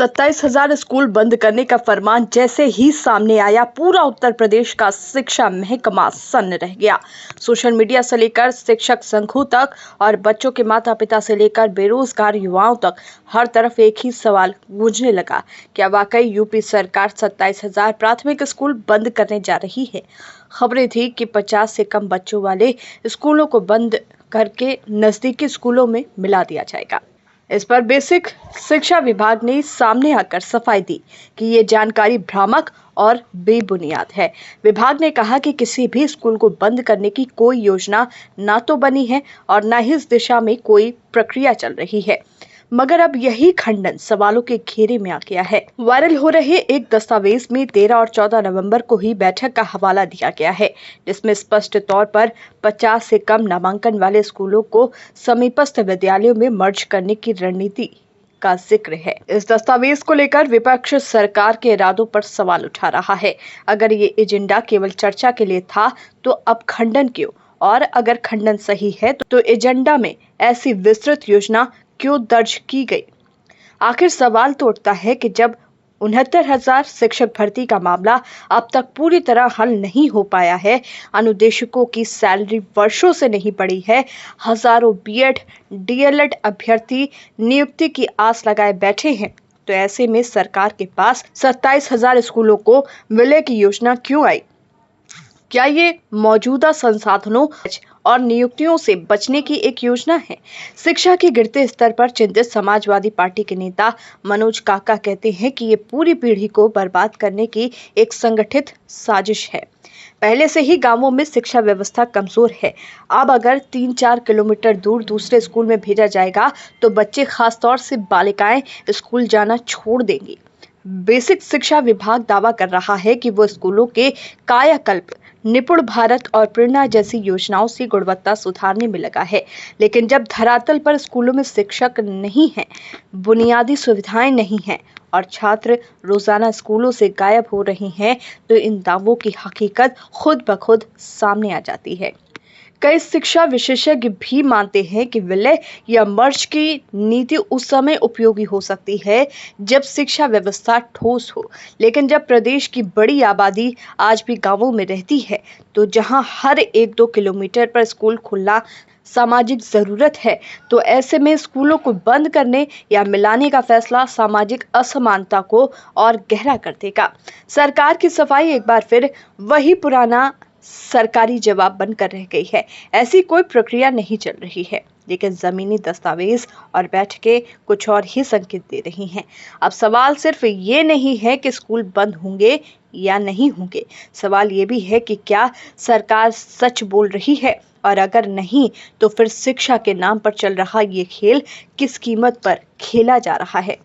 27,000 school बंद करने का फरमान जैसे ही सामने आया, पूरा उत्तर प्रदेश का शिक्षा महकमा सन्न रह गया। सोशल मीडिया से लेकर शिक्षक संघों तक और बच्चों के माता पिता से लेकर बेरोजगार युवाओं तक हर तरफ एक ही सवाल गूंजने लगा। क्या वाकई यूपी सरकार 27,000 प्राथमिक स्कूल बंद करने जा रही है? खबरें थी कि 50 से कम बच्चों वाले स्कूलों को बंद करके नजदीकी स्कूलों में मिला दिया जाएगा। इस पर बेसिक शिक्षा विभाग ने सामने आकर सफाई दी कि ये जानकारी भ्रामक और बेबुनियाद है। विभाग ने कहा कि किसी भी स्कूल को बंद करने की कोई योजना ना तो बनी है और ना ही इस दिशा में कोई प्रक्रिया चल रही है, मगर अब यही खंडन सवालों के घेरे में आ गया है। वायरल हो रहे एक दस्तावेज में 13 और 14 नवंबर को ही बैठक का हवाला दिया गया है, जिसमें स्पष्ट तौर पर 50 से कम नामांकन वाले स्कूलों को समीपस्थ विद्यालयों में मर्ज करने की रणनीति का जिक्र है। इस दस्तावेज को लेकर विपक्ष सरकार के इरादों पर सवाल उठा रहा है। अगर ये एजेंडा केवल चर्चा के लिए था तो अब खंडन क्यों? और अगर खंडन सही है तो एजेंडा में ऐसी विस्तृत योजना क्यों दर्ज की गई? आखिर सवाल तो उठता है कि जब 69,000 शिक्षक भर्ती का मामला अब तक पूरी तरह हल नहीं हो पाया है, अनुदेशकों की सैलरी वर्षों से नहीं बढ़ी है, हजारों बीएड, डीएलएड अभ्यर्थी नियुक्ति की आस लगाए बैठे हैं, तो ऐसे में सरकार के पास 27,000 स्कूलों को विलय की योजना क्यों आई? क्या ये मौजूदा संसाधनों और नियुक्तियों से बचने की एक योजना है? शिक्षा के गिरते स्तर पर चिंतित समाजवादी पार्टी के नेता मनोज काका कहते हैं कि ये पूरी पीढ़ी को बर्बाद करने की एक संगठित साजिश है। पहले से ही गांवों में शिक्षा व्यवस्था कमजोर है। अब अगर 3-4 किलोमीटर दूर दूसरे स्कूल में भेजा जाएगा तो बच्चे, खासतौर से बालिकाएं, स्कूल जाना छोड़ देंगी। बेसिक शिक्षा विभाग दावा कर रहा है कि वो स्कूलों के कायाकल्प, निपुण भारत और प्रेरणा जैसी योजनाओं से गुणवत्ता सुधारने में लगा है, लेकिन जब धरातल पर स्कूलों में शिक्षक नहीं हैं, बुनियादी सुविधाएं नहीं हैं और छात्र रोजाना स्कूलों से गायब हो रहे हैं, तो इन दावों की हकीकत खुद ब खुद सामने आ जाती है। कई शिक्षा विशेषज्ञ भी मानते हैं कि विलय या मर्ज की नीति उस समय उपयोगी हो सकती है जब शिक्षा व्यवस्था ठोस हो, लेकिन जब प्रदेश की बड़ी आबादी आज भी गांवों में रहती है, तो जहां हर 1-2 किलोमीटर पर स्कूल खुलना सामाजिक जरूरत है, तो ऐसे में स्कूलों को बंद करने या मिलाने का फैसला सामाजिक असमानता को और गहरा कर देगा। सरकार की सफाई एक बार फिर वही पुराना सरकारी जवाब बनकर रह गई है। ऐसी कोई प्रक्रिया नहीं चल रही है, लेकिन जमीनी दस्तावेज और बैठकें कुछ और ही संकेत दे रही हैं। अब सवाल सिर्फ ये नहीं है कि स्कूल बंद होंगे या नहीं होंगे, सवाल ये भी है कि क्या सरकार सच बोल रही है, और अगर नहीं तो फिर शिक्षा के नाम पर चल रहा ये खेल किस कीमत पर खेला जा रहा है?